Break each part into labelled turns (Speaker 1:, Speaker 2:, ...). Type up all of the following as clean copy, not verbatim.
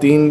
Speaker 1: 3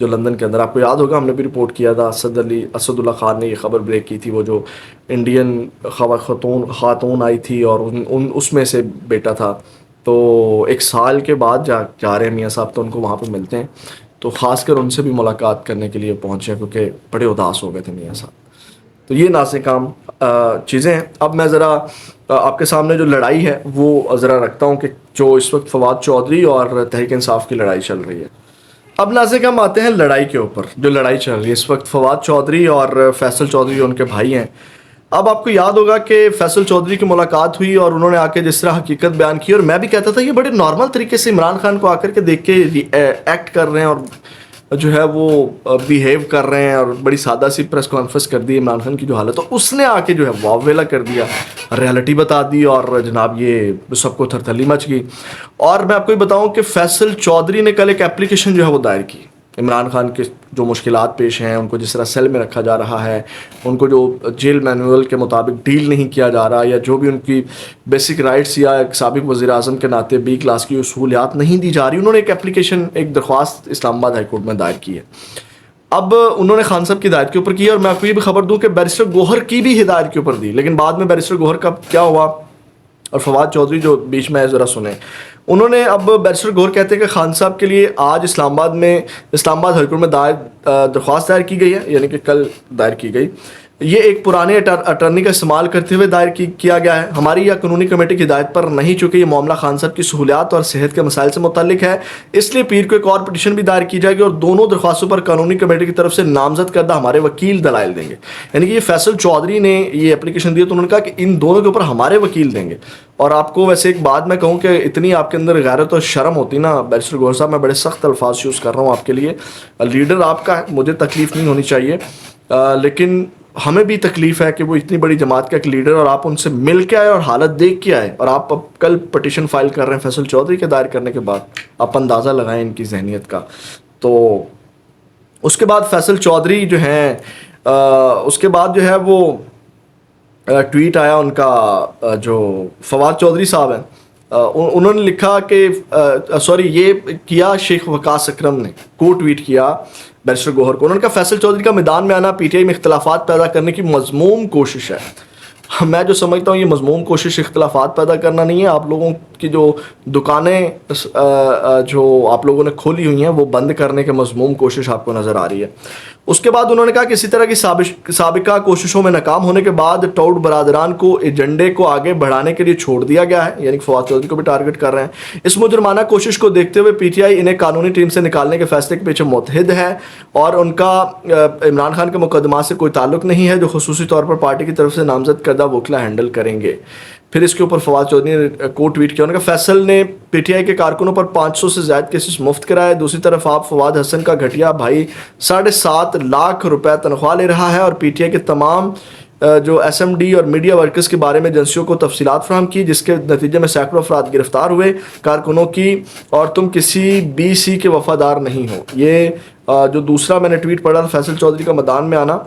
Speaker 1: جو لندن کے اندر، آپ کو یاد ہوگا ہم نے بھی رپورٹ کیا تھا، اسد اللہ خان نے یہ خبر بریک کی تھی، وہ جو انڈین خاتون آئی تھی اور اس میں سے بیٹا تھا، تو 1 سال کے بعد جا رہے ہیں میاں صاحب، تو ان کو وہاں پہ ملتے ہیں، تو خاص کر ان سے بھی ملاقات کرنے کے لیے پہنچے کیونکہ بڑے اداس ہو گئے تھے میاں صاحب. تو یہ ناظرین کام چیزیں ہیں. اب میں ذرا آپ کے سامنے جو لڑائی ہے وہ ذرا رکھتا ہوں کہ جو اس وقت فواد چودھری اور تحریک انصاف کی لڑائی چل رہی ہے. اب ناظرین ہم آتے ہیں لڑائی کے اوپر. جو لڑائی چل رہی ہے اس وقت فواد چودھری اور فیصل چودھری جو ان کے بھائی ہیں. اب آپ کو یاد ہوگا کہ فیصل چودھری کی ملاقات ہوئی اور انہوں نے آ کے جس طرح حقیقت بیان کی، اور میں بھی کہتا تھا یہ بڑے نارمل طریقے سے عمران خان کو آ کر کے دیکھ کے ایکٹ کر رہے ہیں اور جو ہے وہ بیہیو کر رہے ہیں، اور بڑی سادہ سی پریس کانفرنس کر دی عمران خان کی جو حالت، تو اس نے آ کے جو ہے واویلا کر دیا، ریالٹی بتا دی، اور جناب یہ سب کو تھرتھلی مچ گئی. اور میں آپ کو یہ بتاؤں کہ فیصل چودھری نے کل ایک اپلیکیشن جو ہے وہ دائر کی. عمران خان کے جو مشکلات پیش ہیں، ان کو جس طرح سیل میں رکھا جا رہا ہے، ان کو جو جیل مینول کے مطابق ڈیل نہیں کیا جا رہا، یا جو بھی ان کی بیسک رائٹس یا ایک سابق وزیر اعظم کے ناطے B کلاس کی سہولیات نہیں دی جا رہی، انہوں نے ایک اپلیکیشن، ایک درخواست اسلام آباد ہائی کورٹ میں دائر کی ہے. اب انہوں نے خان صاحب کی ہدایت کے اوپر کی ہے، اور میں آپ کو یہ بھی خبر دوں کہ بیرسٹر گوہر کی بھی ہدایت کے اوپر دی، لیکن بعد میں بیرسٹر گوہر کا کیا ہوا، اور فواد چودھری جو بیچ میں ذرا سنیں. انہوں نے اب بیرسٹر گوہر کہتے ہیں کہ خان صاحب کے لیے آج اسلام آباد ہائی کورٹ میں درخواست دائر کی گئی ہے، یعنی کہ کل دائر کی گئی. یہ ایک پرانے اٹارنی کا استعمال کرتے ہوئے دائر کیا گیا ہے. ہماری یا قانونی کمیٹی کی ہدایت پر نہیں، چونکہ یہ معاملہ خان صاحب کی سہولیات اور صحت کے مسائل سے متعلق ہے، اس لیے پیر کو ایک اور پٹیشن بھی دائر کی جائے گی، اور دونوں درخواستوں پر قانونی کمیٹی کی طرف سے نامزد کردہ ہمارے وکیل دلائل دیں گے. یعنی کہ یہ فیصل چودھری نے یہ اپلیکیشن دی، تو انہوں نے کہا کہ ان دونوں کے اوپر ہمارے وکیل دیں گے. اور آپ کو ویسے ایک بات میں کہوں کہ اتنی آپ کے اندر غیرت اور شرم ہوتی نا بیرسٹر گوہر صاحب، میں بڑے سخت الفاظ یوز کر رہا ہوں آپ کے لیے، لیڈر آپ کا ہے، مجھے تکلیف نہیں ہونی چاہیے، لیکن ہمیں بھی تکلیف ہے کہ وہ اتنی بڑی جماعت کا ایک لیڈر، اور آپ ان سے مل کے آئے اور حالت دیکھ کے آئے، اور آپ اب کل پٹیشن فائل کر رہے ہیں فیصل چودھری کے دائر کرنے کے بعد. آپ اندازہ لگائیں ان کی ذہنیت کا. تو اس کے بعد فیصل چودھری جو ہیں، اس کے بعد جو ہے وہ ٹویٹ آیا ان کا، جو فواد چودھری صاحب ہیں انہوں نے لکھا کہ یہ کیا شیخ وقاص اکرم نے کو ٹویٹ کیا بیرسٹر گوہر کو. انہوں نے کہا فیصل چودھری کا میدان میں آنا PTI میں اختلافات پیدا کرنے کی مذموم کوشش ہے. میں جو سمجھتا ہوں یہ مذموم کوشش اختلافات پیدا کرنا نہیں ہے. آپ لوگوں کی جو دکانیں جو آپ لوگوں نے کھولی ہوئی ہیں وہ بند کرنے کے مذموم کوشش آپ کو نظر آ رہی ہے. اس کے بعد انہوں نے کہا کہ اسی طرح کی سابقہ کوششوں میں ناکام ہونے کے بعد ٹاؤٹ برادران کو ایجنڈے کو آگے بڑھانے کے لیے چھوڑ دیا گیا ہے، یعنی فواد چودھری کو بھی ٹارگٹ کر رہے ہیں. اس مجرمانہ کوشش کو دیکھتے ہوئے PTI انہیں قانونی ٹیم سے نکالنے کے فیصلے کے پیچھے متحد ہے، اور ان کا عمران خان کے مقدمات سے کوئی تعلق نہیں ہے، جو خصوصی طور پر پارٹی کی طرف سے نامزد کردہ وکلا ہینڈل کریں گے. پھر اس کے اوپر فواد چودھری نے کو ٹویٹ کیا، انہوں نے کہا فیصل نے PTI کے کارکنوں پر 500 سے زائد کیسز مفت کرائے. دوسری طرف آپ فواد حسن کا گھٹیا بھائی 7.5 لاکھ روپے تنخواہ لے رہا ہے، اور PTI کے تمام جو SMD اور میڈیا ورکرز کے بارے میں ایجنسیوں کو تفصیلات فراہم کی، جس کے نتیجے میں سینکڑوں افراد گرفتار ہوئے کارکنوں کی، اور تم کسی BC کے وفادار نہیں ہو. یہ جو دوسرا میں نے ٹویٹ پڑھا تھا فیصل چودھری کا میدان میں آنا،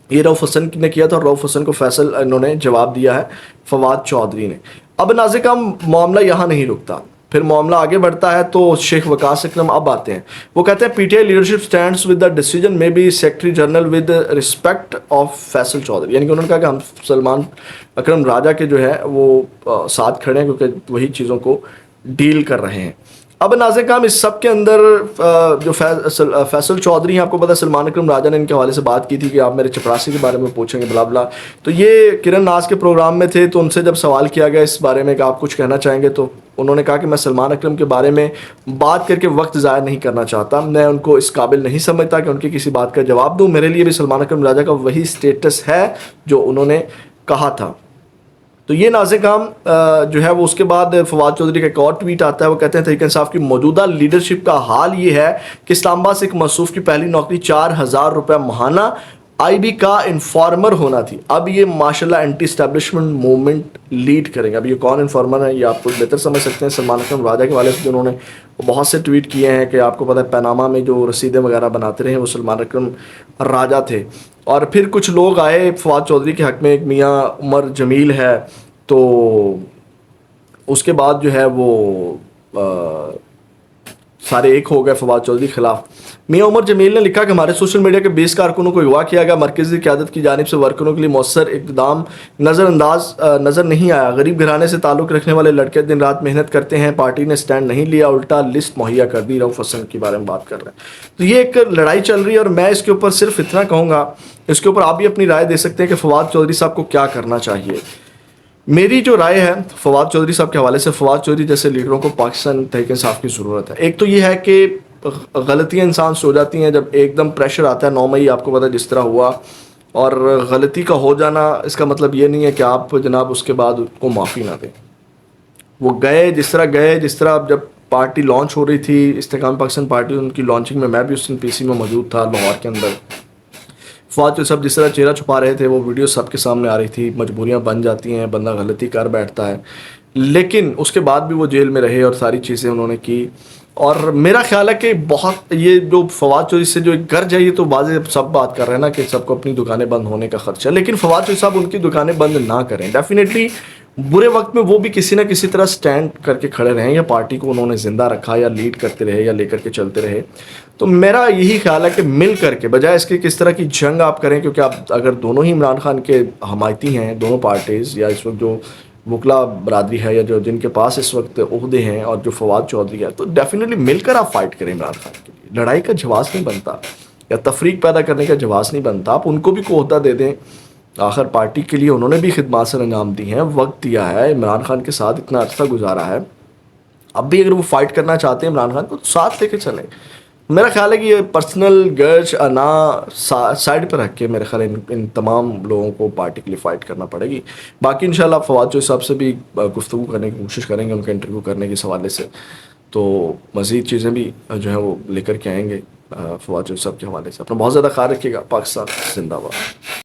Speaker 1: یہ رؤف حسن نے کیا تھا، اور رؤف حسن کو فیصل انہوں نے جواب دیا ہے فواد چودھری نے. اب ناظرین کا معاملہ یہاں نہیں رکتا، پھر معاملہ آگے بڑھتا ہے. تو شیخ وقاص اکرم اب آتے ہیں، وہ کہتے ہیں PTI leadership stands with the decision میں بی secretary general with respect of Faisal Chaudhry. یعنی کہ انہوں نے کہا کہ ہم سلمان اکرم راجہ کے جو ہے وہ ساتھ کھڑے ہیں، کیونکہ وہی چیزوں کو ڈیل کر رہے ہیں. اب ناظرین کرام اس سب کے اندر جو فیصل چودھری ہیں، آپ کو پتا سلمان اکرم راجہ نے ان کے حوالے سے بات کی تھی کہ آپ میرے چپراسی کے بارے میں پوچھیں گے بلا بلا. تو یہ کرن ناز کے پروگرام میں تھے، تو ان سے جب سوال کیا گیا اس بارے میں کہ آپ کچھ کہنا چاہیں گے، تو انہوں نے کہا کہ میں سلمان اکرم کے بارے میں بات کر کے وقت ضائع نہیں کرنا چاہتا، میں ان کو اس قابل نہیں سمجھتا کہ ان کی کسی بات کا جواب دوں. میرے لیے بھی سلمان اکرم راجہ کا وہی سٹیٹس ہے جو انہوں نے کہا تھا. تو یہ ناظرین کام جو ہے وہ اس کے بعد فواد چودھری کا ایک اور ٹویٹ آتا ہے، وہ کہتے ہیں تحریک انصاف کی موجودہ لیڈرشپ کا حال یہ ہے کہ اسلام آباد سے ایک موصوف کی پہلی نوکری 4000 روپے ماہانہ IB کا انفارمر ہونا تھی. اب یہ ماشاءاللہ اینٹی اسٹیبلشمنٹ موومنٹ لیڈ کریں گے. اب یہ کون انفارمر ہے یہ آپ کو بہتر سمجھ سکتے ہیں. سلمان اکرم راجہ کے حوالے سے انہوں نے بہت سے ٹویٹ کیے ہیں کہ آپ کو پتہ ہے پیناما میں جو رسیدیں وغیرہ بناتے رہے وہ سلمان اکرم راجہ تھے. اور پھر کچھ لوگ آئے فواد چودھری کے حق میں، ایک میاں عمر جمیل ہے، تو اس کے بعد جو ہے وہ سارے ایک ہو گئے فواد چودھری کے خلاف. میاں عمر جمیل نے لکھا کہ ہمارے سوشل میڈیا کے 20 کارکنوں کو اغوا کیا گیا. مرکزی قیادت کی جانب سے ورکروں کے لیے مؤثر اقدام نظر نہیں آیا. غریب گھرانے سے تعلق رکھنے والے لڑکے دن رات محنت کرتے ہیں. پارٹی نے سٹینڈ نہیں لیا, الٹا لسٹ مہیا کر دی. رؤف حسن کے بارے میں بات کر رہے ہیں. تو یہ ایک لڑائی چل رہی ہے, اور میں اس کے اوپر صرف اتنا کہوں گا, اس کے اوپر آپ بھی اپنی رائے دے سکتے ہیں کہ فواد چودھری صاحب کو کیا کرنا چاہیے. میری جو رائے ہے فواد چودھری صاحب کے حوالے سے, فواد چودھری جیسے لیڈروں کو پاکستان تحریک انصاف کی ضرورت ہے. ایک تو یہ ہے کہ غلطیاں انسان سے ہو جاتی ہیں جب ایک دم پریشر آتا ہے. 9 مئی آپ کو پتہ جس طرح ہوا, اور غلطی کا ہو جانا اس کا مطلب یہ نہیں ہے کہ آپ جناب اس کے بعد ان کو معافی نہ دیں. وہ گئے جس طرح جب پارٹی لانچ ہو رہی تھی, استحکام پاکستان پارٹی, ان کی لانچنگ میں میں بھی اس دن پی سی میں موجود تھا لاہور کے اندر. فواد جو سب جس طرح چہرہ چھپا رہے تھے, وہ ویڈیو سب کے سامنے آ رہی تھی. مجبوریاں بن جاتی ہیں, بندہ غلطی کر بیٹھتا ہے, لیکن اس کے بعد بھی وہ جیل میں رہے اور ساری چیزیں انہوں نے کی. اور میرا خیال ہے کہ بہت یہ جو فواد چودھری سے جو ایک غرض ہے, یہ تو واضح سب بات کر رہے ہیں نا کہ سب کو اپنی دکانیں بند ہونے کا خدشہ ہے, لیکن فواد چودھری صاحب ان کی دکانیں بند نہ کریں. ڈیفینیٹلی برے وقت میں وہ بھی کسی نہ کسی طرح سٹینڈ کر کے کھڑے رہیں, یا پارٹی کو انہوں نے زندہ رکھا, یا لیڈ کرتے رہے, یا لے کر کے چلتے رہے. تو میرا یہی خیال ہے کہ مل کر کے, بجائے اس کے کس طرح کی جنگ آپ کریں, کیونکہ آپ اگر دونوں ہی عمران خان کے حمایتی ہیں, دونوں پارٹیز, یا اس وقت جو وکلا برادری ہے, یا جو جن کے پاس اس وقت عہدے ہیں, اور جو فواد چودھری ہے, تو ڈیفینیٹلی مل کر آپ فائٹ کریں عمران خان کے لیے. لڑائی کا جواز نہیں بنتا, یا تفریق پیدا کرنے کا جواز نہیں بنتا. آپ ان کو بھی کو عہدہ دے دیں, آخر پارٹی کے لیے انہوں نے بھی خدمات سر انجام دی ہیں, وقت دیا ہے, عمران خان کے ساتھ اتنا عرصہ گزارا ہے. اب بھی اگر وہ فائٹ کرنا چاہتے ہیں عمران خان کو, تو ساتھ لے کے چلیں. میرا خیال ہے کہ یہ پرسنل گرج انا سائڈ پہ رکھ کے میرے خیال ان تمام لوگوں کو پارٹی کے لیے فائٹ کرنا پڑے گی. باقی انشاءاللہ فواد چودھری صاحب سے بھی گفتگو کرنے کی کوشش کریں گے, ان کا انٹرویو کرنے کے حوالے سے, تو مزید چیزیں بھی جو ہیں وہ لے کر کے آئیں گے فواد چودھری صاحب کے حوالے سے. اپنا بہت زیادہ خیال رکھیے گا. پاکستان زندہ باد.